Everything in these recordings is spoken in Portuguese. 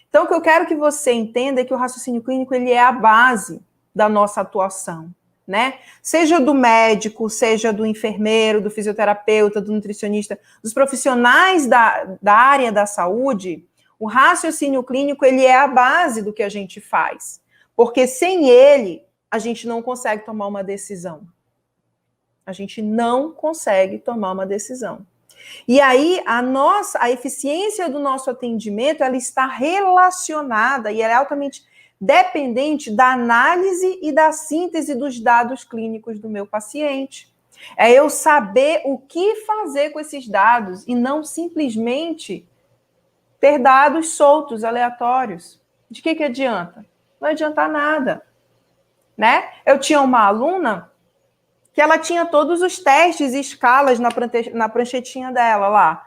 Então, o que eu quero que você entenda é que o raciocínio clínico ele é a base da nossa atuação, né? Seja do médico, seja do enfermeiro, do fisioterapeuta, do nutricionista, dos profissionais da área da saúde, o raciocínio clínico ele é a base do que a gente faz. Porque sem ele, a gente não consegue tomar uma decisão. A gente não consegue tomar uma decisão. E aí, a eficiência do nosso atendimento, ela está relacionada e ela é altamente dependente da análise e da síntese dos dados clínicos do meu paciente. É eu saber o que fazer com esses dados e não simplesmente ter dados soltos, aleatórios. De que adianta? Não adianta nada, né? Eu tinha uma aluna que ela tinha todos os testes e escalas na pranchetinha dela lá.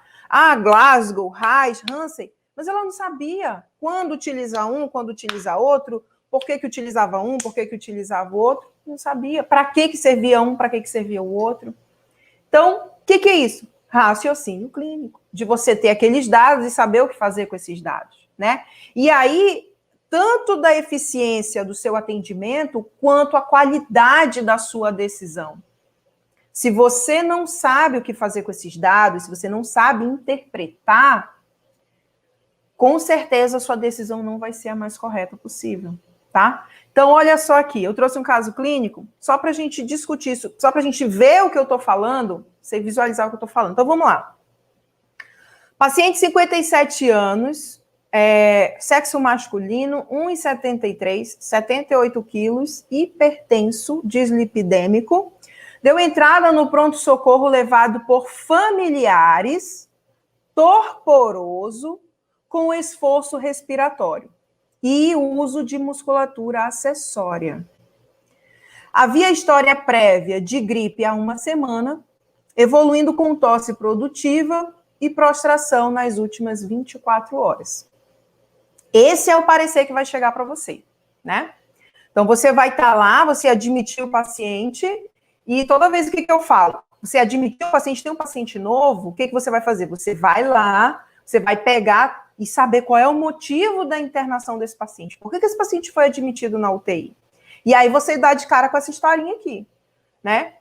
Glasgow, Reis, Hansen, mas ela não sabia quando utilizar um, quando utilizar outro, por que utilizava um, por que utilizava o outro, não sabia. Para que servia um, para que servia o outro. Então, o que é isso? Raciocínio clínico, de você ter aqueles dados e saber o que fazer com esses dados, né? E aí, tanto da eficiência do seu atendimento, quanto a qualidade da sua decisão. Se você não sabe o que fazer com esses dados, se você não sabe interpretar, com certeza a sua decisão não vai ser a mais correta possível, tá? Então, olha só aqui, eu trouxe um caso clínico, só para a gente discutir isso, só para a gente ver o que eu estou falando, você visualizar o que eu estou falando. Então, vamos lá. Paciente, 57 anos, sexo masculino, 1,73, 78 quilos, hipertenso, dislipidêmico, deu entrada no pronto-socorro levado por familiares, torporoso, com esforço respiratório e uso de musculatura acessória. Havia história prévia de gripe há uma semana, evoluindo com tosse produtiva e prostração nas últimas 24 horas. Esse é o parecer que vai chegar para você, né? Então, você vai estar lá, você admitiu o paciente, e toda vez o que eu falo? Você admitiu o paciente, tem um paciente novo, o que você vai fazer? Você vai lá, você vai pegar e saber qual é o motivo da internação desse paciente. Por que esse paciente foi admitido na UTI? E aí você dá de cara com essa historinha aqui, né?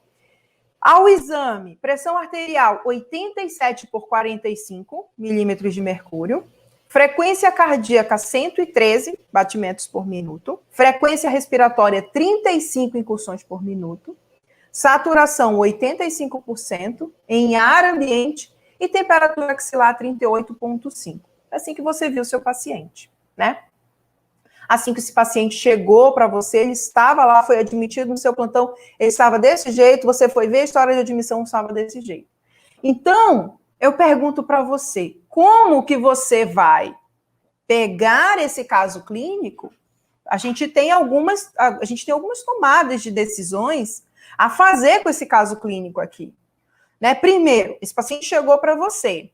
Ao exame, pressão arterial 87 por 45 milímetros de mercúrio, frequência cardíaca 113 batimentos por minuto, frequência respiratória 35 incursões por minuto, saturação 85% em ar ambiente e temperatura axilar 38,5. É assim que você viu o seu paciente, né? Assim que esse paciente chegou para você, ele estava lá, foi admitido no seu plantão, ele estava desse jeito, você foi ver a história de admissão, estava desse jeito. Então, eu pergunto para você, como que você vai pegar esse caso clínico? A gente tem algumas tomadas de decisões a fazer com esse caso clínico aqui, né? Primeiro, esse paciente chegou para você.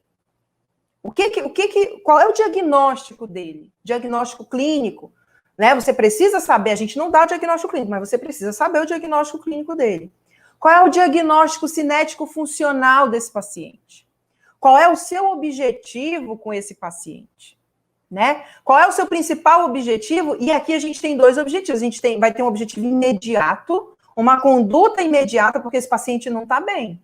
Qual é o diagnóstico dele? Diagnóstico clínico, né? Você precisa saber, a gente não dá o diagnóstico clínico, mas você precisa saber o diagnóstico clínico dele. Qual é o diagnóstico cinético funcional desse paciente? Qual é o seu objetivo com esse paciente? Né? Qual é o seu principal objetivo? E aqui a gente tem dois objetivos. Vai ter um objetivo imediato, uma conduta imediata, porque esse paciente não está bem.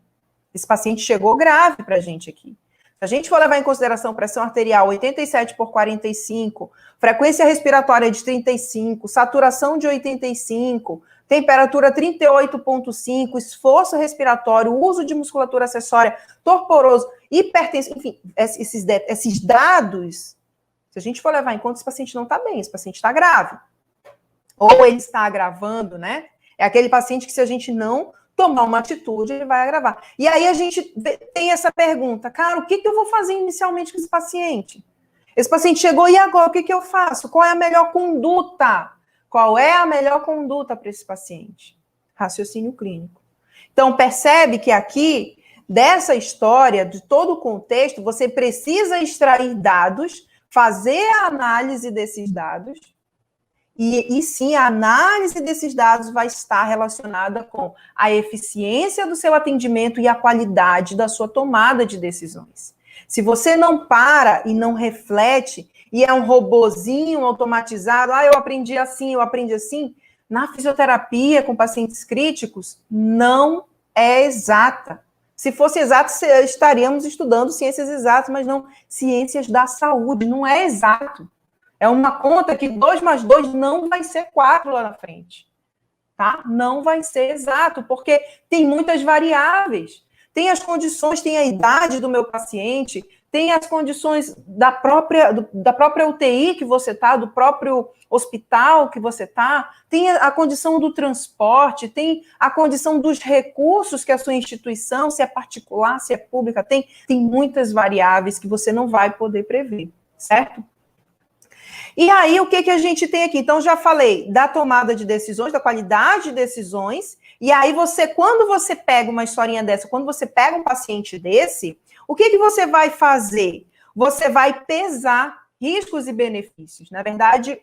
Esse paciente chegou grave para a gente aqui. Se a gente for levar em consideração pressão arterial 87 por 45, frequência respiratória de 35, saturação de 85, temperatura 38,5, esforço respiratório, uso de musculatura acessória, torporoso, hipertenso, enfim, esses dados, se a gente for levar em conta, esse paciente não está bem, esse paciente está grave. Ou ele está agravando, né? É aquele paciente que se a gente não tomar uma atitude, ele vai agravar. E aí a gente tem essa pergunta, cara, o que eu vou fazer inicialmente com esse paciente? Esse paciente chegou, e agora, o que eu faço? Qual é a melhor conduta? Qual é a melhor conduta para esse paciente? Raciocínio clínico. Então, percebe que aqui, dessa história, de todo o contexto, você precisa extrair dados, fazer a análise desses dados, e sim, a análise desses dados vai estar relacionada com a eficiência do seu atendimento e a qualidade da sua tomada de decisões. Se você não para e não reflete e é um robozinho automatizado, eu aprendi assim, eu aprendi assim. Na fisioterapia com pacientes críticos, não é exata. Se fosse exato, estaríamos estudando ciências exatas, mas não ciências da saúde, não é exato. É uma conta que 2 mais 2 não vai ser 4 lá na frente. Tá? Não vai ser exato, porque tem muitas variáveis. Tem as condições, tem a idade do meu paciente, tem as condições da própria UTI que você está, do próprio hospital que você está, tem a condição do transporte, tem a condição dos recursos que a sua instituição, se é particular, se é pública, tem muitas variáveis que você não vai poder prever, certo? E aí, o que a gente tem aqui? Então, já falei da tomada de decisões, da qualidade de decisões, e aí quando você pega uma historinha dessa, quando você pega um paciente desse, o que você vai fazer? Você vai pesar riscos e benefícios. Na verdade,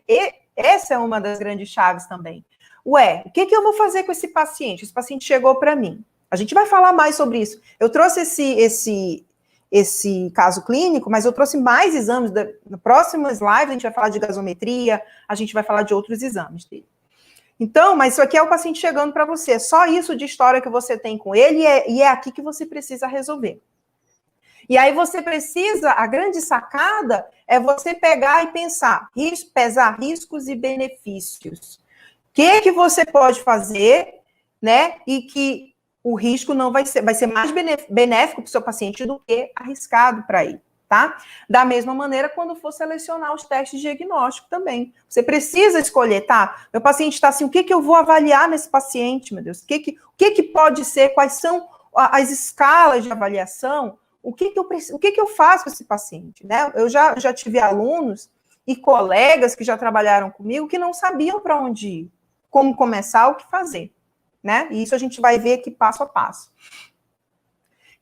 essa é uma das grandes chaves também. O que eu vou fazer com esse paciente? Esse paciente chegou para mim. A gente vai falar mais sobre isso. Eu trouxe esse caso clínico, mas eu trouxe mais exames. Nas próximas lives a gente vai falar de gasometria, a gente vai falar de outros exames dele. Então, mas isso aqui é o paciente chegando para você. Só isso de história que você tem com ele e é aqui que você precisa resolver. E aí você precisa, a grande sacada é você pegar e pensar, pesar riscos e benefícios. O que você pode fazer, né? E que o risco não vai ser mais benéfico para o seu paciente do que arriscado para ele, tá? Da mesma maneira, quando for selecionar os testes de diagnóstico também. Você precisa escolher, tá? Meu paciente está assim, o que eu vou avaliar nesse paciente, meu Deus? O que pode ser? Quais são as escalas de avaliação? O que eu faço com esse paciente, né? Eu já tive alunos e colegas que já trabalharam comigo que não sabiam para onde ir, como começar, o que fazer, né? E isso a gente vai ver aqui passo a passo.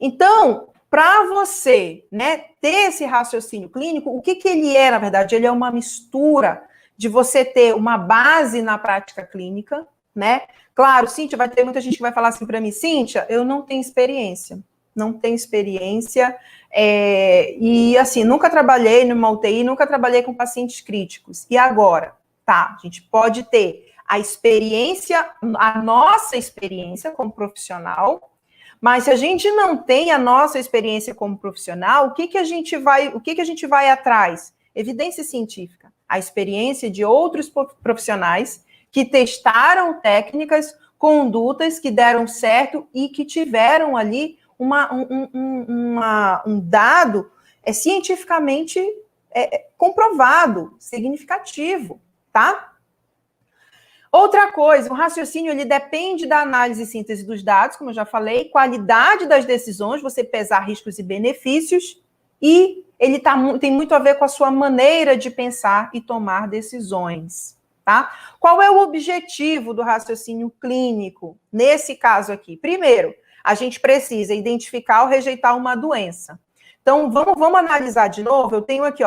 Então, para você, né, ter esse raciocínio clínico, o que ele é, na verdade? Ele é uma mistura de você ter uma base na prática clínica, né? Claro, Cíntia, vai ter muita gente que vai falar assim para mim, Cíntia, eu não tenho experiência. Não tenho experiência, e assim, nunca trabalhei numa UTI, nunca trabalhei com pacientes críticos. E agora? Tá, a gente pode ter a experiência, a nossa experiência como profissional, mas se a gente não tem a nossa experiência como profissional, o que a gente vai atrás? Evidência científica, a experiência de outros profissionais que testaram técnicas, condutas que deram certo e que tiveram ali um dado cientificamente comprovado, significativo, tá? Outra coisa, o raciocínio ele depende da análise e síntese dos dados, como eu já falei, qualidade das decisões, você pesar riscos e benefícios, e ele tem muito a ver com a sua maneira de pensar e tomar decisões, tá? Qual é o objetivo do raciocínio clínico nesse caso aqui? Primeiro, a gente precisa identificar ou rejeitar uma doença. Então, vamos analisar de novo. Eu tenho aqui,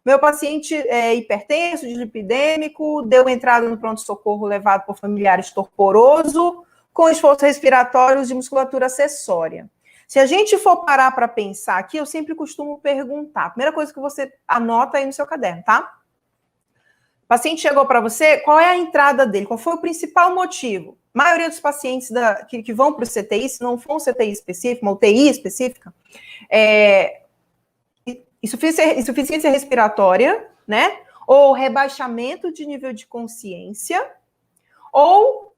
meu paciente é hipertenso, dislipidêmico, deu entrada no pronto-socorro levado por familiares torporoso, com esforço respiratório de musculatura acessória. Se a gente for parar para pensar aqui, eu sempre costumo perguntar. A primeira coisa que você anota aí no seu caderno, tá? O paciente chegou para você, qual é a entrada dele? Qual foi o principal motivo? A maioria dos pacientes que vão para o CTI, se não for um CTI específico, uma UTI específica, insuficiência respiratória, né? Ou rebaixamento de nível de consciência, ou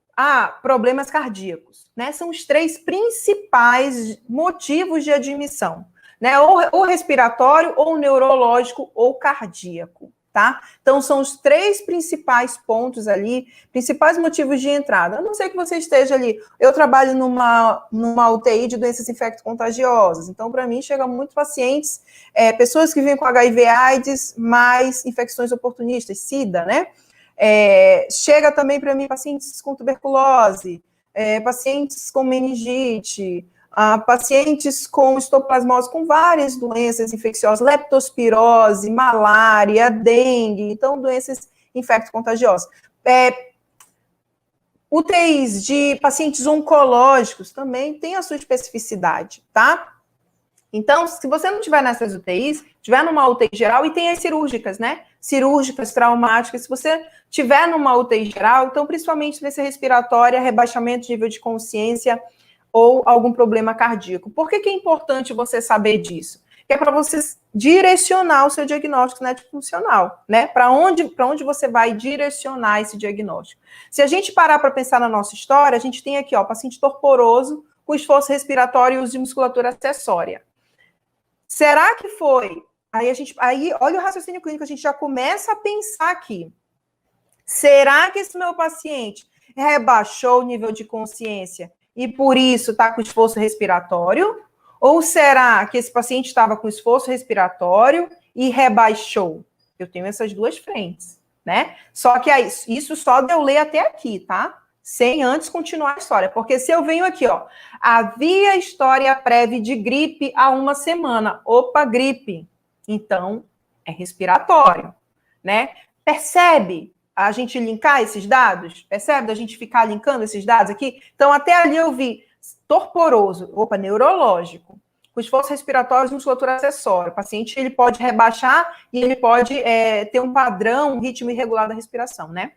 problemas cardíacos, né? São os 3 principais motivos de admissão, né? Ou respiratório, ou neurológico, ou cardíaco. Tá? Então, são os 3 principais pontos ali, principais motivos de entrada. A não ser que você esteja ali. Eu trabalho numa UTI de doenças infecto-contagiosas. Então, para mim, chegam muitos pacientes, pessoas que vêm com HIV/AIDS, mais infecções oportunistas, SIDA, né? Chega também para mim pacientes com tuberculose, pacientes com meningite, pacientes com histoplasmose, com várias doenças infecciosas, leptospirose, malária, dengue, então doenças infecto-contagiosas. UTIs de pacientes oncológicos também tem a sua especificidade, tá? Então, se você não estiver nessas UTIs, estiver numa UTI geral, e tem as cirúrgicas, né? Cirúrgicas, traumáticas, se você estiver numa UTI geral, então, principalmente doença respiratória, rebaixamento de nível de consciência ou algum problema cardíaco. Por que é importante você saber disso? Que é para você direcionar o seu diagnóstico funcional, né? Para onde você vai direcionar esse diagnóstico. Se a gente parar para pensar na nossa história, a gente tem aqui, ó, paciente torporoso com esforço respiratório e uso de musculatura acessória. Será que foi? Aí olha o raciocínio clínico, a gente já começa a pensar aqui. Será que esse meu paciente rebaixou o nível de consciência e por isso está com esforço respiratório? Ou será que esse paciente estava com esforço respiratório e rebaixou? Eu tenho essas duas frentes, né? Só que isso só de eu ler até aqui, tá? Sem antes continuar a história. Porque se eu venho aqui, ó, havia história prévia de gripe há uma semana. Opa, gripe. Então, é respiratório, né? Percebe a gente linkar esses dados? Percebe a gente ficar linkando esses dados aqui? Então, até ali eu vi torporoso, opa, neurológico, com esforço respiratório e musculatura acessória. O paciente ele pode rebaixar e ele pode ter um padrão, um ritmo irregular da respiração, né?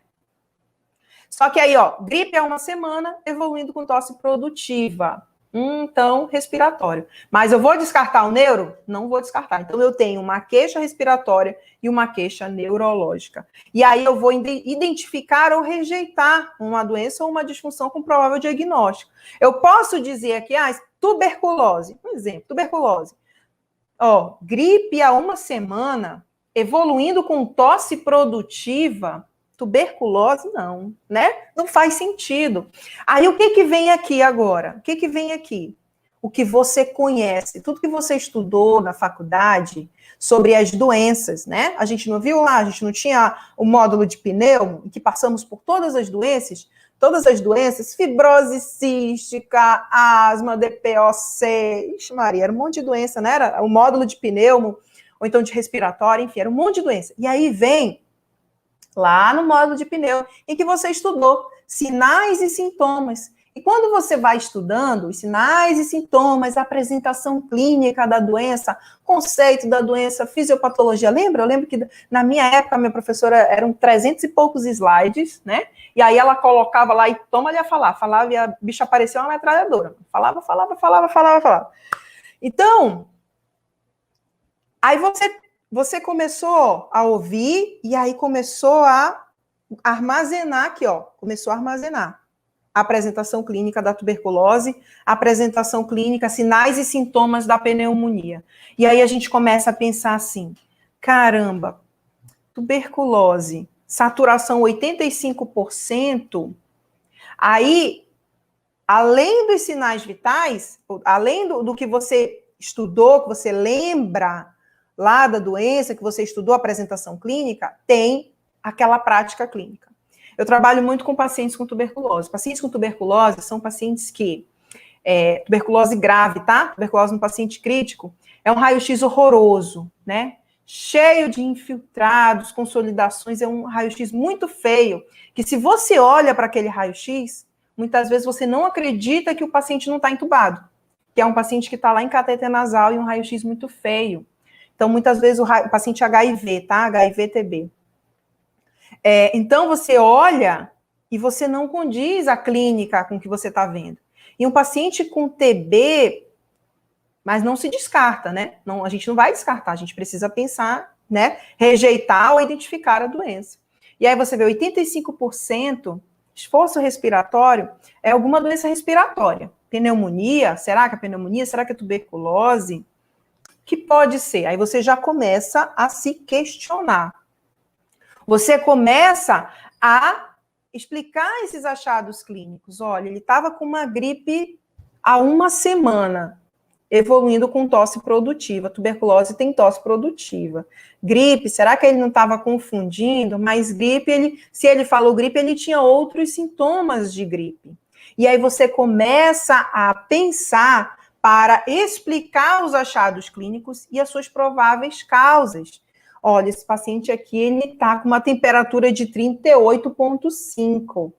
Só que aí, ó, gripe há uma semana, evoluindo com tosse produtiva. Então, respiratório. Mas eu vou descartar o neuro? Não vou descartar. Então, eu tenho uma queixa respiratória e uma queixa neurológica. E aí, eu vou identificar ou rejeitar uma doença ou uma disfunção com provável diagnóstico. Eu posso dizer aqui, tuberculose. Um exemplo, tuberculose. Ó, gripe há uma semana, evoluindo com tosse produtiva. Tuberculose, não, né? Não faz sentido. Aí, o que vem aqui agora? O que vem aqui? O que você conhece, tudo que você estudou na faculdade sobre as doenças, né? A gente não viu lá, a gente não tinha o módulo de pneumo, em que passamos por todas as doenças, fibrose cística, asma, DPOC, ixi Maria, era um monte de doença, né? Era o módulo de pneumo, ou então de respiratório, enfim, era um monte de doença. E aí vem lá no módulo de pneu, em que você estudou sinais e sintomas. E quando você vai estudando os sinais e sintomas, a apresentação clínica da doença, conceito da doença, fisiopatologia, lembra? Eu lembro que na minha época, minha professora, eram 300 e poucos slides, né? E aí ela colocava lá e toma-lhe a falar. Falava e a bicha parecia uma metralhadora. Falava. Então, aí você começou a ouvir e aí começou a armazenar aqui, ó. Começou a armazenar a apresentação clínica da tuberculose, a apresentação clínica, sinais e sintomas da pneumonia. E aí a gente começa a pensar assim, caramba, tuberculose, saturação 85%, aí, além dos sinais vitais, além do que você estudou, que você lembra lá da doença, que você estudou a apresentação clínica, tem aquela prática clínica. Eu trabalho muito com pacientes com tuberculose. Pacientes com tuberculose são pacientes que... tuberculose grave, tá? Tuberculose no paciente crítico é um raio-x horroroso, né? Cheio de infiltrados, consolidações, é um raio-x muito feio, que se você olha para aquele raio-x, muitas vezes você não acredita que o paciente não está entubado, que é um paciente que está lá em cateter nasal e um raio-x muito feio. Então, muitas vezes, o paciente HIV, tá? HIV-TB. Então, você olha e você não condiz a clínica com o que você está vendo. E um paciente com TB, mas não se descarta, né? Não, a gente não vai descartar, a gente precisa pensar, né? Rejeitar ou identificar a doença. E aí você vê 85% esforço respiratório é alguma doença respiratória. Pneumonia, será que é pneumonia? Será que é tuberculose? Que pode ser. Aí você já começa a se questionar. Você começa a explicar esses achados clínicos. Olha, ele estava com uma gripe há uma semana, evoluindo com tosse produtiva. Tuberculose tem tosse produtiva. Gripe, será que ele não estava confundindo? Mas gripe, se ele falou gripe, ele tinha outros sintomas de gripe. E aí você começa a pensar para explicar os achados clínicos e as suas prováveis causas. Olha, esse paciente aqui, ele está com uma temperatura de 38,5.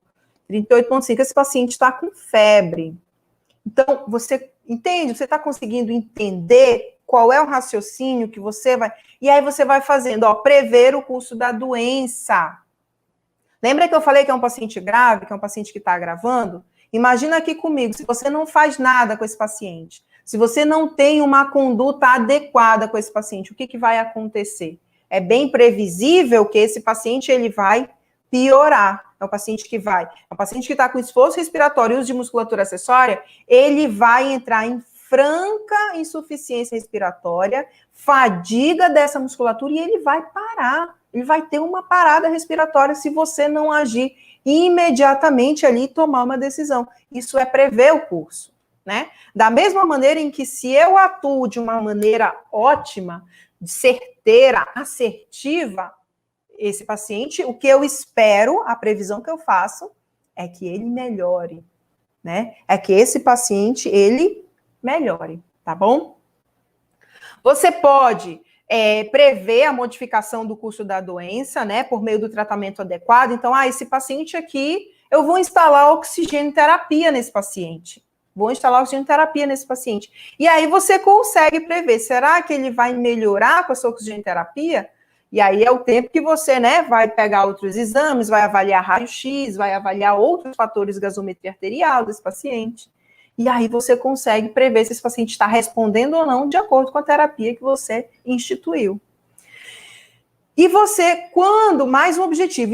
38,5, esse paciente está com febre. Então, você Entende? Você está conseguindo entender qual é o raciocínio que você vai... E aí você vai fazendo, ó, prever o curso da doença. Lembra que eu falei que é um paciente grave, que é um paciente que está agravando? Imagina aqui comigo, se você não faz nada com esse paciente, se você não tem uma conduta adequada com esse paciente, o que, que vai acontecer? É bem previsível que esse paciente ele vai piorar. É um paciente que está com esforço respiratório e uso de musculatura acessória, ele vai entrar em franca insuficiência respiratória, fadiga dessa musculatura e ele vai parar. Ele vai ter uma parada respiratória se você não agir imediatamente ali e tomar uma decisão. Isso é prever o curso, né? Da mesma maneira em que se eu atuo de uma maneira ótima, certeira, assertiva, esse paciente, o que eu espero, a previsão que eu faço, é que ele melhore, né? É que esse paciente, ele melhore, tá bom? Você pode prever a modificação do curso da doença, né, por meio do tratamento adequado. Então, esse paciente aqui, eu vou instalar oxigenoterapia nesse paciente. E aí você consegue prever, será que ele vai melhorar com essa oxigenoterapia? E aí é o tempo que você, né, vai pegar outros exames, vai avaliar raio-x, vai avaliar outros fatores de gasometria arterial desse paciente. E aí você consegue prever se esse paciente está respondendo ou não de acordo com a terapia que você instituiu. E você, quando mais um objetivo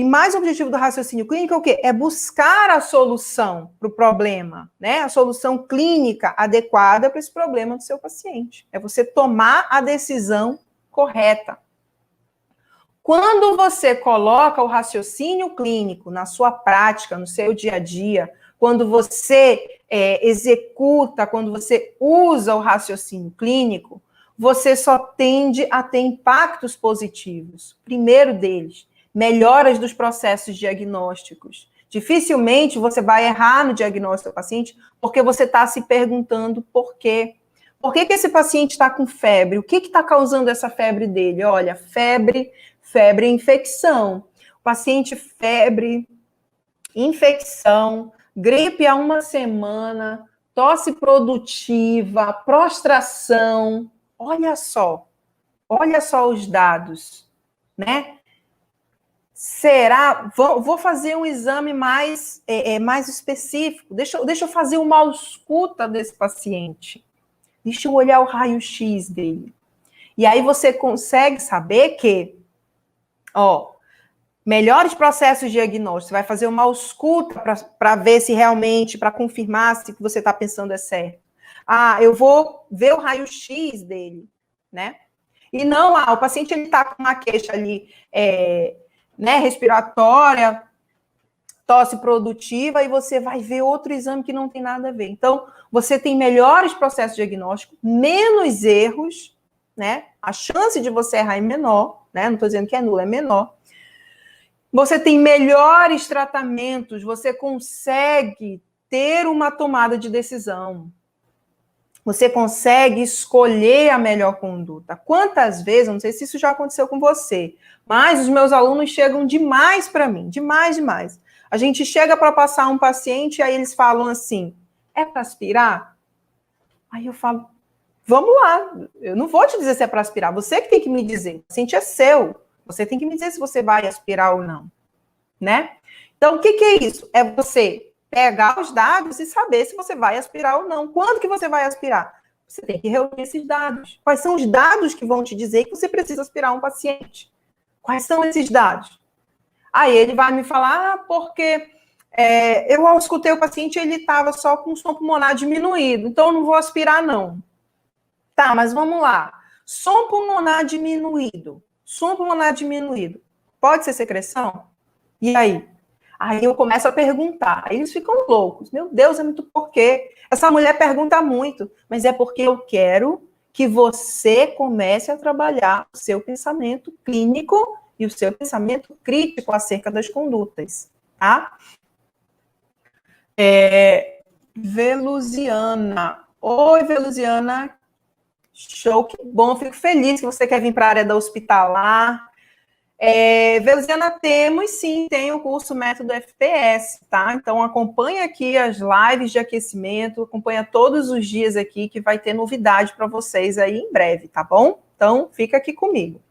do raciocínio clínico é o quê? É buscar a solução para o problema, né? A solução clínica adequada para esse problema do seu paciente. É você tomar a decisão correta. Quando você coloca o raciocínio clínico na sua prática, no seu dia a dia, quando você executa, quando você usa o raciocínio clínico, você só tende a ter impactos positivos. Primeiro deles, melhoras dos processos diagnósticos. Dificilmente você vai errar no diagnóstico do paciente porque você está se perguntando por quê. Por que esse paciente está com febre? O que está causando essa febre dele? Olha, febre é infecção. O paciente febre, infecção, gripe há uma semana, tosse produtiva, prostração. Olha só os dados, né? Será? Vou fazer um exame mais específico. Deixa eu fazer uma ausculta desse paciente. Deixa eu olhar o raio-x dele. E aí você consegue saber que, melhores processos diagnósticos, você vai fazer uma ausculta para ver se realmente, para confirmar se o que você está pensando é certo. Eu vou ver o raio-x dele, né? E não, o paciente está com uma queixa ali, né, respiratória, tosse produtiva, e você vai ver outro exame que não tem nada a ver. Então, você tem melhores processos diagnósticos, menos erros, né? A chance de você errar é menor, né? Não estou dizendo que é nula, é menor. Você tem melhores tratamentos, você consegue ter uma tomada de decisão. Você consegue escolher a melhor conduta. Quantas vezes, eu não sei se isso já aconteceu com você, mas os meus alunos chegam demais para mim, demais. A gente chega para passar um paciente e aí eles falam assim, é para aspirar? Aí eu falo, vamos lá, eu não vou te dizer se é para aspirar, você que tem que me dizer, o paciente é seu. Você tem que me dizer se você vai aspirar ou não, né? Então, o que é isso? É você pegar os dados e saber se você vai aspirar ou não. Quando que você vai aspirar? Você tem que reunir esses dados. Quais são os dados que vão te dizer que você precisa aspirar um paciente? Quais são esses dados? Aí ele vai me falar, porque eu auscultei o paciente e ele estava só com o som pulmonar diminuído, então eu não vou aspirar, não. Tá, mas vamos lá. Som pulmonar diminuído. Pode ser secreção? E aí? Aí eu começo a perguntar. Aí eles ficam loucos. Meu Deus, é muito porquê. Essa mulher pergunta muito. Mas é porque eu quero que você comece a trabalhar o seu pensamento clínico e o seu pensamento crítico acerca das condutas. Tá? Veluziana. Oi, Veluziana. Show, que bom, fico feliz que você quer vir para a área da hospitalar. Veluziana, temos sim, tem o curso Método FPS, tá? Então acompanha aqui as lives de aquecimento, acompanha todos os dias aqui, que vai ter novidade para vocês aí em breve, tá bom? Então fica aqui comigo.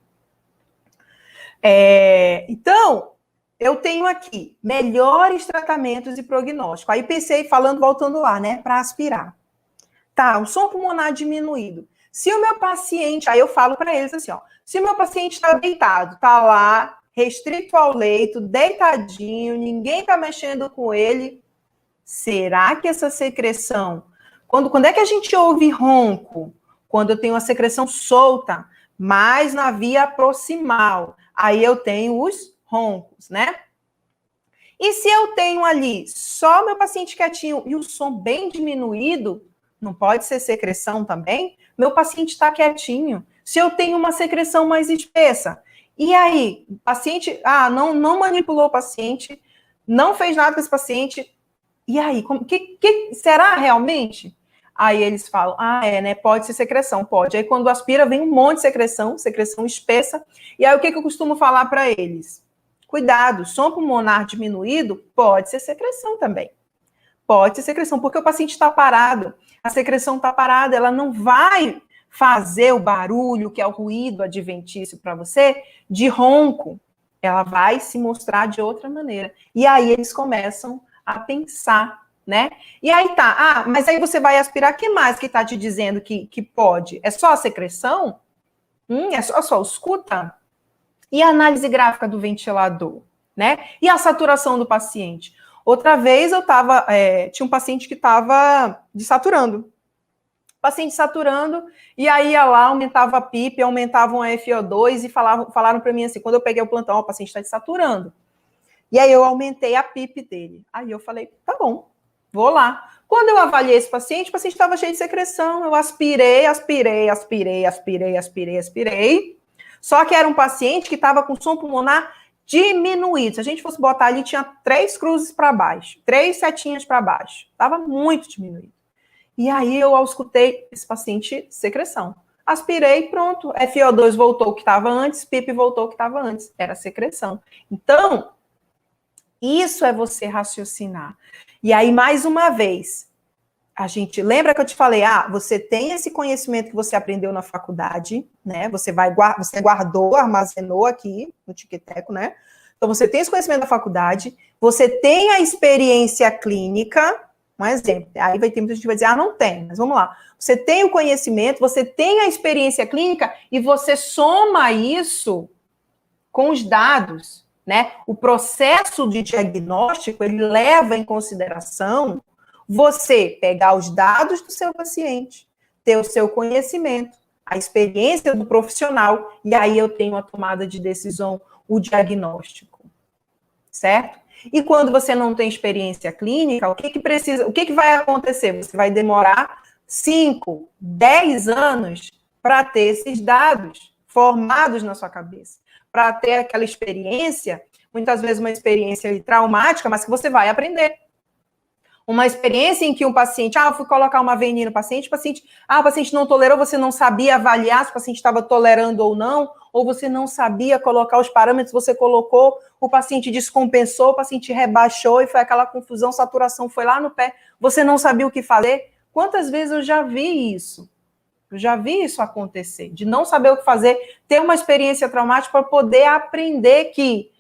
Então, eu tenho aqui melhores tratamentos e prognóstico. Aí pensei, voltando lá, né, para aspirar. Tá, o som pulmonar diminuído. Se o meu paciente, aí eu falo para eles assim, ó, se o meu paciente está deitado, está lá, restrito ao leito, deitadinho, ninguém está mexendo com ele, será que essa secreção, quando é que a gente ouve ronco? Quando eu tenho a secreção solta, mais na via proximal, aí eu tenho os roncos, né? E se eu tenho ali só meu paciente quietinho e o som bem diminuído, não pode ser secreção também? Meu paciente está quietinho. Se eu tenho uma secreção mais espessa, e aí, o paciente, não manipulou o paciente, não fez nada com esse paciente, e aí, será realmente? Aí eles falam, né, pode ser secreção, pode. Aí quando aspira, vem um monte de secreção espessa, e aí o que eu costumo falar para eles? Cuidado, som pulmonar diminuído pode ser secreção também. Pode ser secreção, porque o paciente está parado, a secreção está parada, ela não vai fazer o barulho, que é o ruído adventício para você, de ronco. Ela vai se mostrar de outra maneira. E aí eles começam a pensar, né? E aí tá, mas aí você vai aspirar, que mais que está te dizendo que pode? É só a secreção? É só escuta? E a análise gráfica do ventilador, né? E a saturação do paciente? Outra vez eu tinha um paciente que estava desaturando. Paciente saturando, e aí ia lá, aumentava a PIP, aumentavam a FO2 e falaram para mim assim, quando eu peguei o plantão, o paciente está desaturando. E aí eu aumentei a PIP dele. Aí eu falei, tá bom, vou lá. Quando eu avaliei esse paciente, o paciente estava cheio de secreção, eu aspirei. Só que era um paciente que estava com som pulmonar diminuído. Se a gente fosse botar ali, tinha 3 cruzes para baixo, 3 setinhas para baixo. Estava muito diminuído. E aí eu auscultei esse paciente secreção. Aspirei, pronto. FO2 voltou o que estava antes, PIP voltou o que estava antes. Era secreção. Então, isso é você raciocinar. E aí, mais uma vez, a gente lembra que eu te falei, você tem esse conhecimento que você aprendeu na faculdade, né? Você guardou, armazenou aqui no Tiqueteco, né? Então, você tem esse conhecimento da faculdade, você tem a experiência clínica, um exemplo. Aí vai ter muita gente que vai dizer, não tem, mas vamos lá. Você tem o conhecimento, você tem a experiência clínica e você soma isso com os dados, né? O processo de diagnóstico, ele leva em consideração você pegar os dados do seu paciente, ter o seu conhecimento, a experiência do profissional, e aí eu tenho a tomada de decisão, o diagnóstico, certo? E quando você não tem experiência clínica, o que vai acontecer? Você vai demorar 5, 10 anos para ter esses dados formados na sua cabeça, para ter aquela experiência, muitas vezes uma experiência traumática, mas que você vai aprender. Uma experiência em que um paciente, eu fui colocar uma VNI no paciente, o paciente não tolerou, você não sabia avaliar se o paciente estava tolerando ou não, ou você não sabia colocar os parâmetros, você colocou, o paciente descompensou, o paciente rebaixou e foi aquela confusão, saturação foi lá no pé, você não sabia o que fazer. Quantas vezes eu já vi isso? Eu já vi isso acontecer, de não saber o que fazer, ter uma experiência traumática para poder aprender que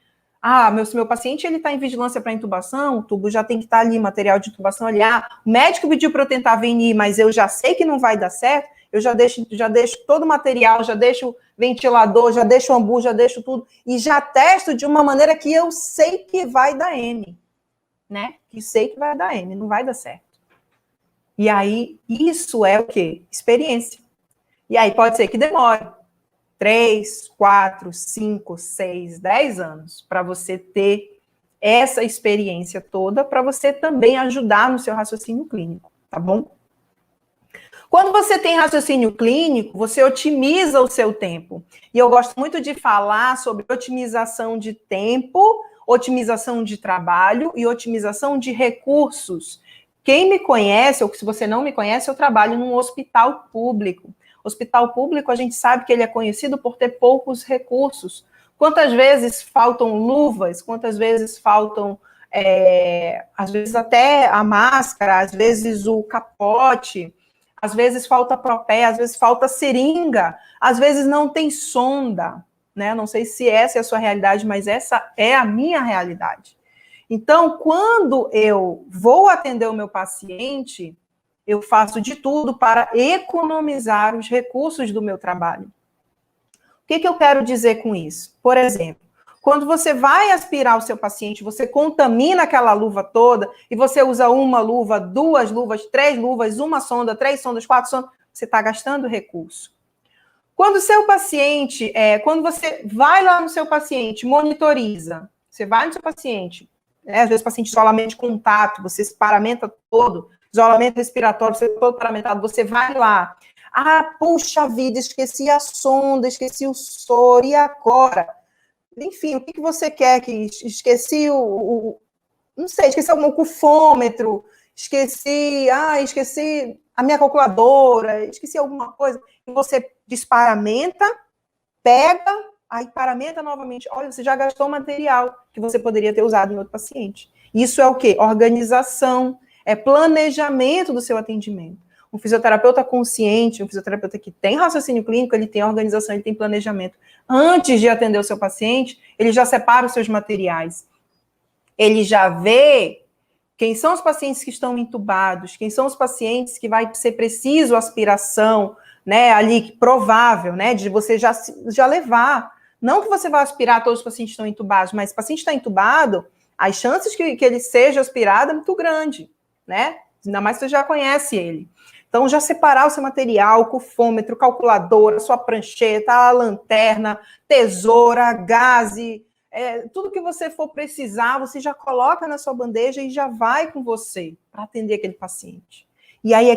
meu paciente ele está em vigilância para intubação, o tubo já tem que estar ali, material de intubação ali. O médico pediu para eu tentar VNI, mas eu já sei que não vai dar certo, eu já deixo todo o material, já deixo o ventilador, já deixo o ambu, já deixo tudo, e já testo de uma maneira que eu sei que vai dar M, né? Que sei que vai dar M, não vai dar certo. E aí, isso é o quê? Experiência. E aí pode ser que demore 3, 4, 5, 6, 10 anos para você ter essa experiência toda, para você também ajudar no seu raciocínio clínico, tá bom? Quando você tem raciocínio clínico, você otimiza o seu tempo. E eu gosto muito de falar sobre otimização de tempo, otimização de trabalho e otimização de recursos. Quem me conhece, ou se você não me conhece, eu trabalho num hospital público. Hospital público, a gente sabe que ele é conhecido por ter poucos recursos. Quantas vezes faltam luvas, quantas vezes faltam, às vezes até a máscara, às vezes o capote, às vezes falta propé, às vezes falta seringa, às vezes não tem sonda, né? Não sei se essa é a sua realidade, mas essa é a minha realidade. Então, quando eu vou atender o meu paciente, eu faço de tudo para economizar os recursos do meu trabalho. O que eu quero dizer com isso? Por exemplo, quando você vai aspirar o seu paciente, você contamina aquela luva toda e você usa uma luva, duas luvas, três luvas, uma sonda, três sondas, quatro sondas, você está gastando recurso. Quando o seu paciente, quando você vai lá no seu paciente, monitoriza, você vai no seu paciente, às vezes o paciente isolamento de contato, você se paramenta todo, isolamento respiratório, você todo paramentado, você vai lá. Ah, puxa vida, esqueci a sonda, esqueci o soro, e agora? Enfim, o que você quer? Que esqueci não sei, esqueci algum cufômetro, esqueci a minha calculadora, esqueci alguma coisa. E você desparamenta, pega, aí paramenta novamente. Olha, você já gastou material que você poderia ter usado em outro paciente. Isso é o quê? Organização, é planejamento do seu atendimento. Um fisioterapeuta consciente, um fisioterapeuta que tem raciocínio clínico, ele tem organização, ele tem planejamento. Antes de atender o seu paciente, ele já separa os seus materiais. Ele já vê quem são os pacientes que estão entubados, quem são os pacientes que vai ser preciso aspiração, né, ali, provável, né, de você já levar. Não que você vai aspirar todos os pacientes que estão entubados, mas se o paciente está entubado, as chances que ele seja aspirado é muito grande, né? Ainda mais se você já conhece ele. Então, já separar o seu material, cufômetro, calculadora, sua prancheta, a lanterna, tesoura, gaze, tudo que você for precisar, você já coloca na sua bandeja e já vai com você para atender aquele paciente. E aí,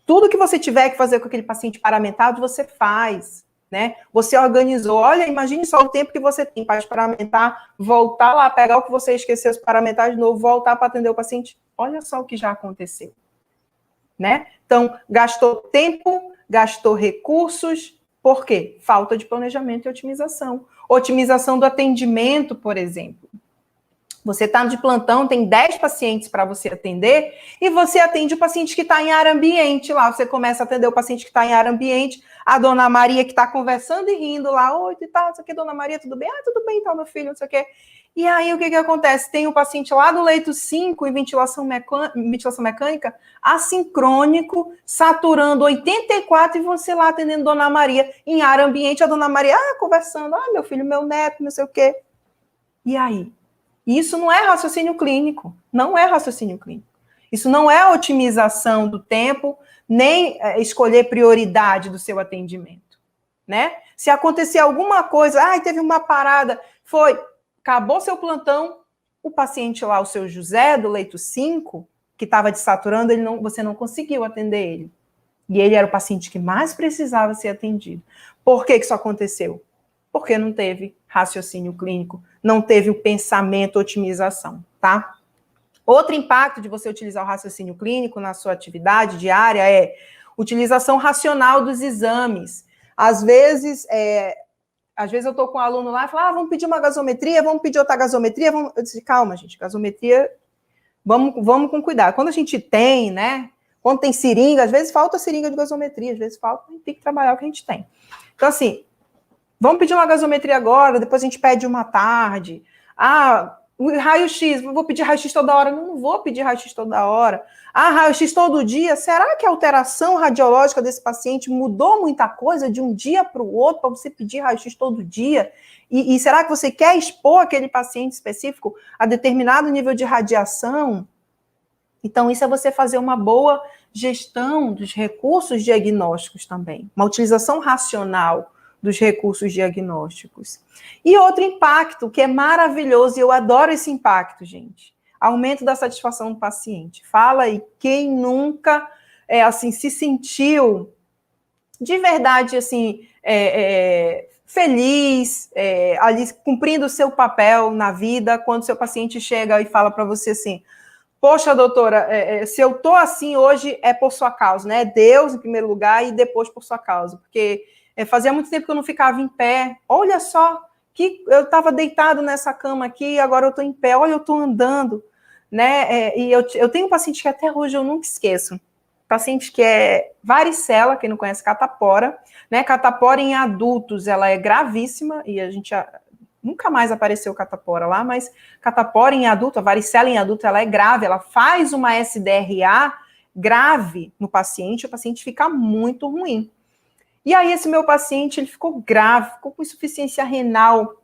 tudo que você tiver que fazer com aquele paciente paramentado, você faz, né? Você organizou. Olha, imagine só o tempo que você tem para paramentar, voltar lá, pegar o que você esqueceu, se paramentar de novo, voltar para atender o paciente. Olha só o que já aconteceu, né? Então, gastou tempo, gastou recursos, por quê? Falta de planejamento e otimização. Otimização do atendimento, por exemplo. Você está de plantão, tem 10 pacientes para você atender, e você atende o paciente que está em área ambiente lá. Você começa a atender o paciente que está em área ambiente, a dona Maria que está conversando e rindo lá, oi, e tal, não sei o que, dona Maria, tudo bem? Ah, tudo bem, tal, meu filho, não sei o que. E aí, o que acontece? Tem o paciente lá do leito 5 em ventilação mecânica, assincrônico, saturando 84, e você lá atendendo Dona Maria em área ambiente, a Dona Maria, conversando, meu filho, meu neto, não sei o quê. E aí? Isso não é raciocínio clínico, não é raciocínio clínico. Isso não é otimização do tempo, nem escolher prioridade do seu atendimento, né? Se acontecer alguma coisa, teve uma parada, acabou seu plantão, o paciente lá, o seu José, do leito 5, que estava desaturando, você não conseguiu atender ele. E ele era o paciente que mais precisava ser atendido. Por que isso aconteceu? Porque não teve raciocínio clínico, não teve o pensamento, otimização, tá? Outro impacto de você utilizar o raciocínio clínico na sua atividade diária é utilização racional dos exames. Às vezes eu estou com um aluno lá e falo, vamos pedir uma gasometria, vamos pedir outra gasometria, Eu disse, calma, gente, gasometria, vamos com cuidado. Quando a gente tem, né, quando tem seringa, às vezes falta seringa de gasometria, às vezes falta, a gente tem que trabalhar o que a gente tem. Então, assim, vamos pedir uma gasometria agora, depois a gente pede uma tarde. O raio-x, vou pedir raio-x toda hora. Não vou pedir raio-x toda hora. Raio-x todo dia. Será que a alteração radiológica desse paciente mudou muita coisa de um dia para o outro para você pedir raio-x todo dia? E será que você quer expor aquele paciente específico a determinado nível de radiação? Então, isso é você fazer uma boa gestão dos recursos diagnósticos também. Uma utilização racional dos recursos diagnósticos. E outro impacto, que é maravilhoso, e eu adoro esse impacto, gente. Aumento da satisfação do paciente. Fala aí, quem nunca se sentiu de verdade assim, feliz, ali cumprindo o seu papel na vida, quando seu paciente chega e fala para você assim, poxa, doutora, se eu tô assim hoje é por sua causa, né? Deus em primeiro lugar e depois por sua causa, porque fazia muito tempo que eu não ficava em pé. Olha só que eu estava deitado nessa cama aqui, agora eu estou em pé, olha, eu estou andando, né? E eu tenho um paciente que até hoje eu nunca esqueço. Paciente que é varicela, quem não conhece, catapora, né? Catapora em adultos, ela é gravíssima, e a gente nunca mais apareceu catapora lá, mas catapora em adulto, a varicela em adulto, ela é grave, ela faz uma SDRA grave no paciente, o paciente fica muito ruim. E aí esse meu paciente, ele ficou grave, ficou com insuficiência renal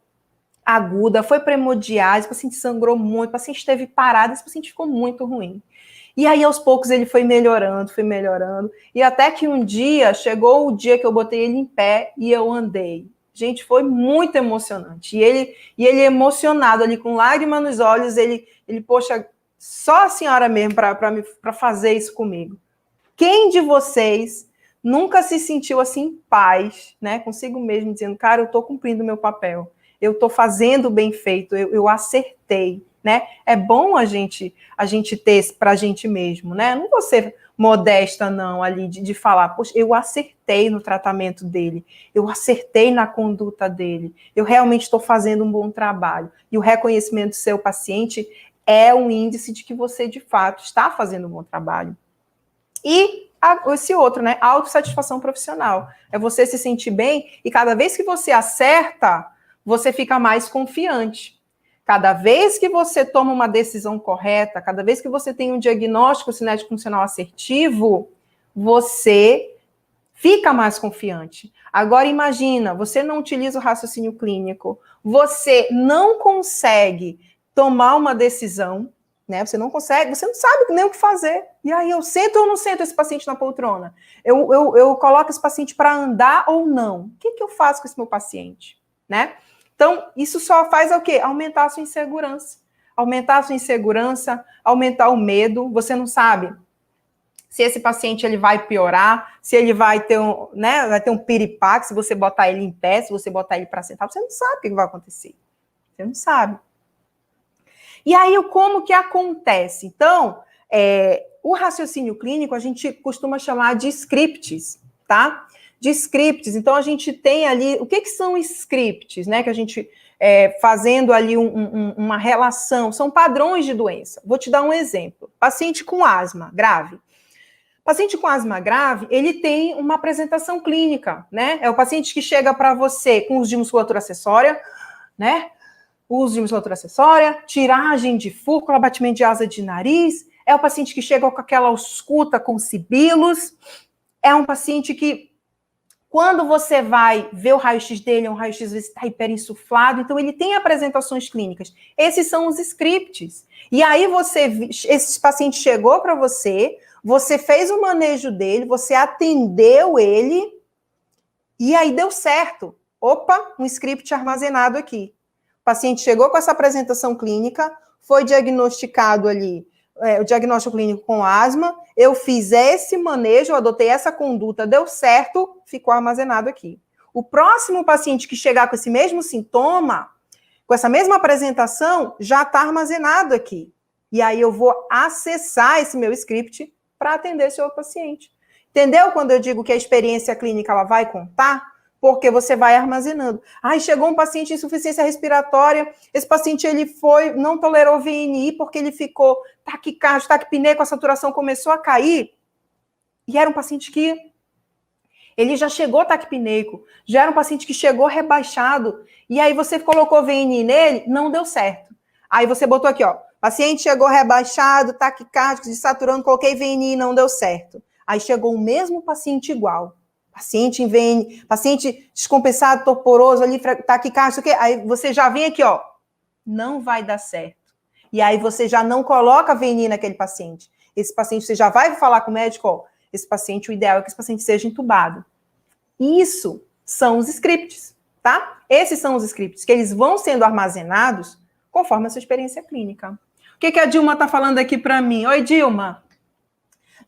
aguda, foi para hemodiálise, o paciente sangrou muito, o paciente esteve parado, esse paciente ficou muito ruim. E aí, aos poucos, ele foi melhorando, e até que um dia, chegou o dia que eu botei ele em pé e eu andei. Gente, foi muito emocionante. E ele emocionado ali, com lágrimas nos olhos, ele poxa, só a senhora mesmo para fazer isso comigo. Quem de vocês nunca se sentiu assim em paz, né, consigo mesmo, dizendo, cara, eu estou cumprindo o meu papel, eu estou fazendo bem feito, eu acertei, né? É bom a gente ter para a gente mesmo, né? Não vou ser modesta, não, ali, de falar, poxa, eu acertei no tratamento dele, eu acertei na conduta dele, eu realmente estou fazendo um bom trabalho. E o reconhecimento do seu paciente é um índice de que você, de fato, está fazendo um bom trabalho. E esse outro, né? Autossatisfação profissional. É você se sentir bem e cada vez que você acerta, você fica mais confiante. Cada vez que você toma uma decisão correta, cada vez que você tem um diagnóstico cinético funcional assertivo, você fica mais confiante. Agora imagina, você não utiliza o raciocínio clínico, você não consegue tomar uma decisão, né? Você não consegue, você não sabe nem o que fazer. E aí, eu sento ou não sento esse paciente na poltrona? Eu coloco esse paciente para andar ou não? O que eu faço com esse meu paciente? Né? Então, isso só faz o quê? Aumentar a sua insegurança. Aumentar a sua insegurança, aumentar o medo. Você não sabe se esse paciente ele vai piorar, se ele vai ter um piripaque, se você botar ele em pé, se você botar ele para sentar, você não sabe o que vai acontecer. Você não sabe. E aí, como que acontece? Então, o raciocínio clínico a gente costuma chamar de scripts, tá? De scripts. Então, a gente tem ali... O que são scripts, né? Que a gente... fazendo ali uma relação, são padrões de doença. Vou te dar um exemplo. Paciente com asma grave. Paciente com asma grave, ele tem uma apresentação clínica, né? É o paciente que chega para você com uso de musculatura acessória, né? Uso de musculatura acessória, tiragem de fúrcula, abatimento de asa de nariz. É o paciente que chega com aquela ausculta com sibilos. É um paciente que, quando você vai ver o raio-x dele, é um raio-x às vezes está hiperinsuflado, então ele tem apresentações clínicas. Esses são os scripts. E aí esse paciente chegou para você fez o manejo dele, você atendeu ele, e aí deu certo. Opa, um script armazenado aqui. O paciente chegou com essa apresentação clínica, foi diagnosticado ali, o diagnóstico clínico com asma, eu fiz esse manejo, eu adotei essa conduta, deu certo, ficou armazenado aqui. O próximo paciente que chegar com esse mesmo sintoma, com essa mesma apresentação, já está armazenado aqui. E aí eu vou acessar esse meu script para atender esse outro paciente. Entendeu quando eu digo que a experiência clínica ela vai contar? Porque você vai armazenando. Chegou um paciente de insuficiência respiratória, esse paciente não tolerou VNI porque ele ficou taquicárdio, taquipneico, a saturação começou a cair, e era um paciente que ele já chegou taquipneico, já era um paciente que chegou rebaixado, e aí você colocou VNI nele, não deu certo. Aí você botou aqui, ó, paciente chegou rebaixado, taquicárdico, desaturando, coloquei VNI, não deu certo. Aí chegou o mesmo paciente igual. Paciente em VNI, paciente descompensado, torporoso, ali, taquicárdico, aí você já vem aqui, ó, não vai dar certo. E aí você já não coloca VNI naquele paciente. Esse paciente, você já vai falar com o médico, ó, esse paciente, o ideal é que esse paciente seja entubado. Isso são os scripts, tá? Esses são os scripts, que eles vão sendo armazenados conforme a sua experiência clínica. O que a Dilma está falando aqui para mim? Oi, Dilma.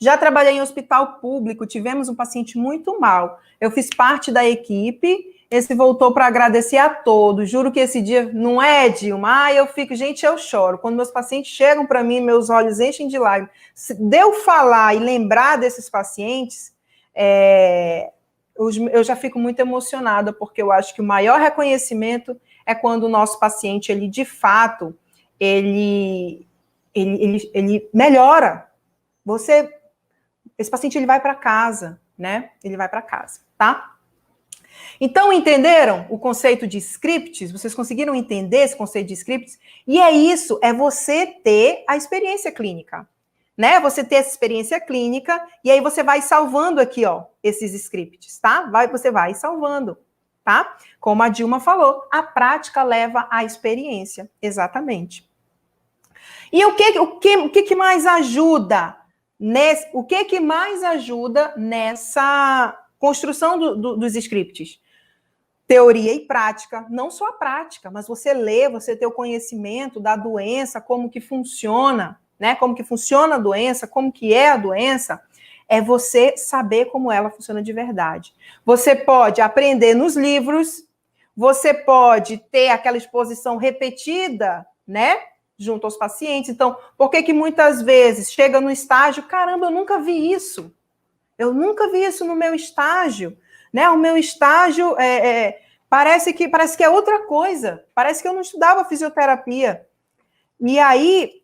Já trabalhei em hospital público, tivemos um paciente muito mal. Eu fiz parte da equipe, esse voltou para agradecer a todos. Juro que esse dia, não é, Dilma? Eu fico, gente, eu choro. Quando meus pacientes chegam para mim, meus olhos enchem de lágrimas. Se eu falar e lembrar desses pacientes, eu já fico muito emocionada, porque eu acho que o maior reconhecimento é quando o nosso paciente, ele de fato, ele melhora. Esse paciente, ele vai para casa, né? Ele vai para casa, tá? Então, entenderam o conceito de scripts? Vocês conseguiram entender esse conceito de scripts? E é isso, é você ter a experiência clínica, né? Você ter essa experiência clínica e aí você vai salvando aqui, ó, esses scripts, tá? Você vai salvando, tá? Como a Dilma falou, a prática leva à experiência, exatamente. E o que mais ajuda nessa construção dos scripts? Teoria e prática, não só a prática, mas você ler, você ter o conhecimento da doença, como que funciona, né? Como que funciona a doença, como que é a doença, é você saber como ela funciona de verdade. Você pode aprender nos livros, você pode ter aquela exposição repetida, né? Junto aos pacientes. Então, por que muitas vezes chega no estágio, caramba, eu nunca vi isso. Eu nunca vi isso no meu estágio, né? O meu estágio parece que é outra coisa. Parece que eu não estudava fisioterapia. E aí,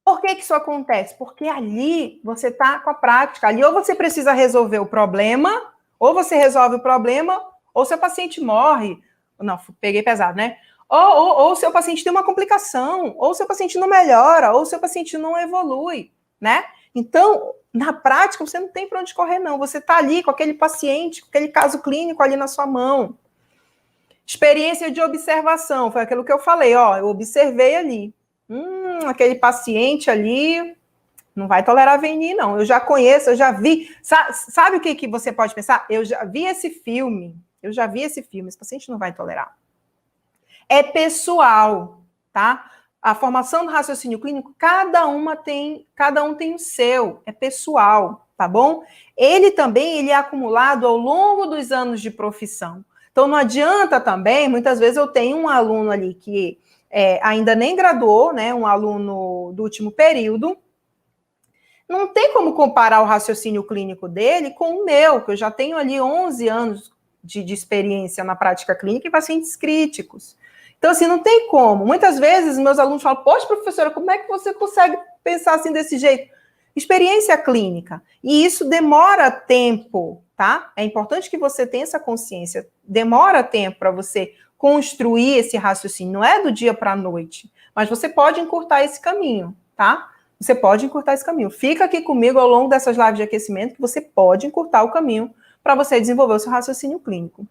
por que isso acontece? Porque ali você está com a prática. Ali ou você precisa resolver o problema, ou você resolve o problema, ou seu paciente morre. Não, peguei pesado, né? Ou seu paciente tem uma complicação, ou seu paciente não melhora, ou seu paciente não evolui, né? Então, na prática, você não tem para onde correr, não. Você está ali com aquele paciente, com aquele caso clínico ali na sua mão. Experiência de observação, foi aquilo que eu falei, ó, eu observei ali. Aquele paciente ali não vai tolerar VNI, não. Eu já conheço, eu já vi. Sabe o que você pode pensar? Eu já vi esse filme, esse paciente não vai tolerar. É pessoal, tá? A formação do raciocínio clínico, cada um tem o seu, é pessoal, tá bom? Ele é acumulado ao longo dos anos de profissão. Então, não adianta também, muitas vezes eu tenho um aluno ali que ainda nem graduou, né? Um aluno do último período. Não tem como comparar o raciocínio clínico dele com o meu, que eu já tenho ali 11 anos de experiência na prática clínica e pacientes críticos. Então, assim, não tem como. Muitas vezes, meus alunos falam, poxa, professora, como é que você consegue pensar assim desse jeito? Experiência clínica. E isso demora tempo, tá? É importante que você tenha essa consciência. Demora tempo para você construir esse raciocínio. Não é do dia para a noite. Mas você pode encurtar esse caminho, tá? Você pode encurtar esse caminho. Fica aqui comigo ao longo dessas lives de aquecimento que você pode encurtar o caminho para você desenvolver o seu raciocínio clínico.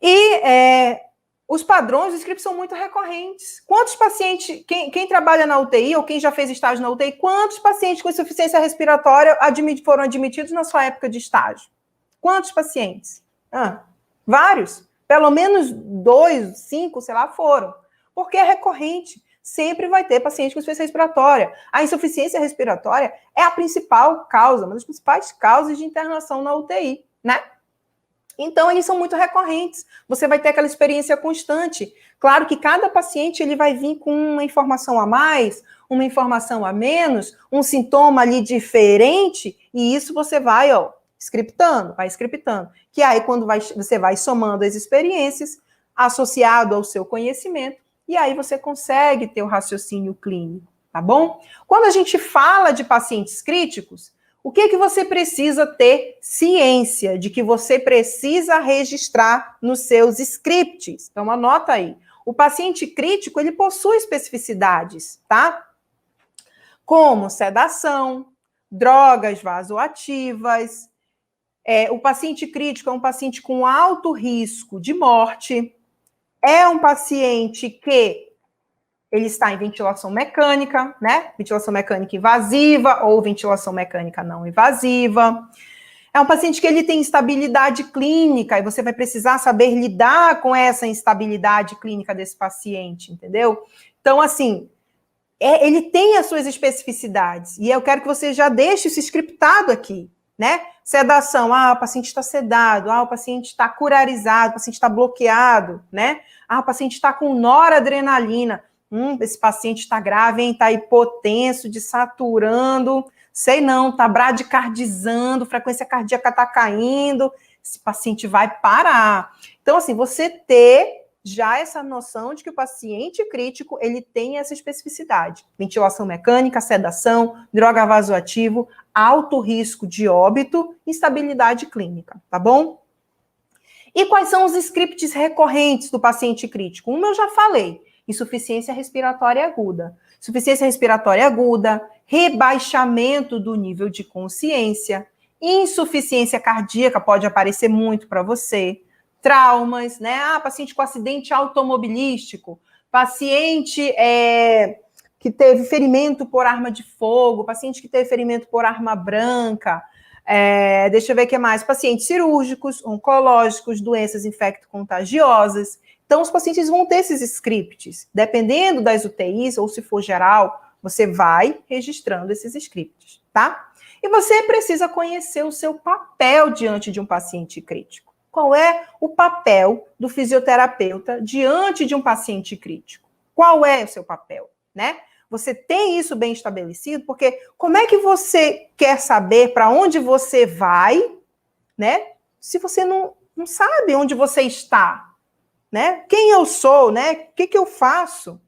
E os padrões de script são muito recorrentes. Quantos pacientes, quem trabalha na UTI ou quem já fez estágio na UTI, quantos pacientes com insuficiência respiratória foram admitidos na sua época de estágio? Quantos pacientes? Vários. Pelo menos 2, 5, sei lá, foram. Porque é recorrente. Sempre vai ter paciente com insuficiência respiratória. A insuficiência respiratória é a principal causa, uma das principais causas de internação na UTI, né? Então, eles são muito recorrentes. Você vai ter aquela experiência constante. Claro que cada paciente ele vai vir com uma informação a mais, uma informação a menos, um sintoma ali diferente, e isso você vai, scriptando. Que aí, quando você vai somando as experiências, associado ao seu conhecimento, e aí você consegue ter o raciocínio clínico, tá bom? Quando a gente fala de pacientes críticos, o que você precisa ter ciência de que você precisa registrar nos seus scripts? Então, anota aí. O paciente crítico, ele possui especificidades, tá? Como sedação, drogas vasoativas. O paciente crítico é um paciente com alto risco de morte. É um paciente que ele está em ventilação mecânica, né? Ventilação mecânica invasiva ou ventilação mecânica não invasiva. É um paciente que ele tem instabilidade clínica e você vai precisar saber lidar com essa instabilidade clínica desse paciente, entendeu? Então, assim, ele tem as suas especificidades e eu quero que você já deixe isso scriptado aqui, né? Sedação, o paciente está sedado, o paciente está curarizado, o paciente está bloqueado, né? O paciente está com noradrenalina. Esse paciente está grave, hein? Está hipotenso, desaturando, sei não, está bradicardizando, frequência cardíaca está caindo, esse paciente vai parar. Então, assim, você ter já essa noção de que o paciente crítico, ele tem essa especificidade. Ventilação mecânica, sedação, droga vasoativo, alto risco de óbito, instabilidade clínica, tá bom? E quais são os scripts recorrentes do paciente crítico? Um eu já falei, insuficiência respiratória aguda. Insuficiência respiratória aguda, rebaixamento do nível de consciência, insuficiência cardíaca pode aparecer muito para você, traumas, né? Paciente com acidente automobilístico, paciente que teve ferimento por arma de fogo, paciente que teve ferimento por arma branca, deixa eu ver o que mais, pacientes cirúrgicos, oncológicos, doenças infecto-contagiosas. Então, os pacientes vão ter esses scripts. Dependendo das UTIs, ou se for geral, você vai registrando esses scripts, tá? E você precisa conhecer o seu papel diante de um paciente crítico. Qual é o papel do fisioterapeuta diante de um paciente crítico? Qual é o seu papel, né? Você tem isso bem estabelecido, porque como é que você quer saber para onde você vai, né? Se você não sabe onde você está, né? Quem eu sou, né? O que eu faço?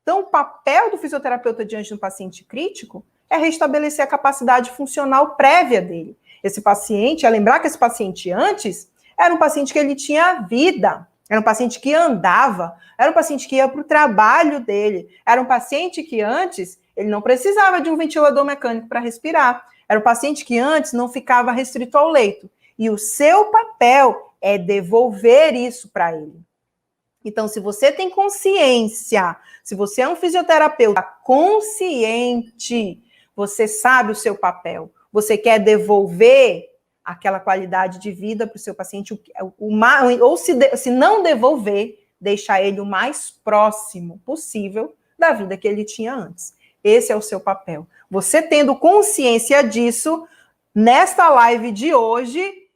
Então, o papel do fisioterapeuta diante de um paciente crítico é restabelecer a capacidade funcional prévia dele. Esse paciente, lembrar que esse paciente antes era um paciente que ele tinha vida, era um paciente que andava, era um paciente que ia para o trabalho dele, era um paciente que antes ele não precisava de um ventilador mecânico para respirar, era um paciente que antes não ficava restrito ao leito. E o seu papel é devolver isso para ele. Então, se você tem consciência, se você é um fisioterapeuta consciente, você sabe o seu papel, você quer devolver aquela qualidade de vida para o seu paciente, ou se não devolver, deixar ele o mais próximo possível da vida que ele tinha antes. Esse é o seu papel. Você tendo consciência disso, nesta live de hoje,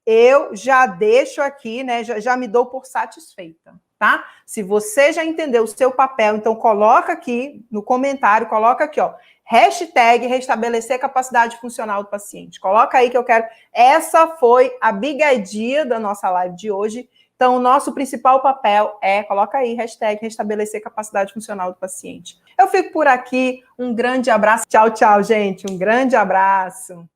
eu já deixo aqui, né, já me dou por satisfeita, tá? Se você já entendeu o seu papel, então coloca aqui no comentário, coloca aqui, ó, hashtag restabelecer a capacidade funcional do paciente. Coloca aí que eu quero. Essa foi a big idea da nossa live de hoje. Então, o nosso principal papel coloca aí, hashtag restabelecer a capacidade funcional do paciente. Eu fico por aqui, um grande abraço. Tchau, tchau, gente, um grande abraço.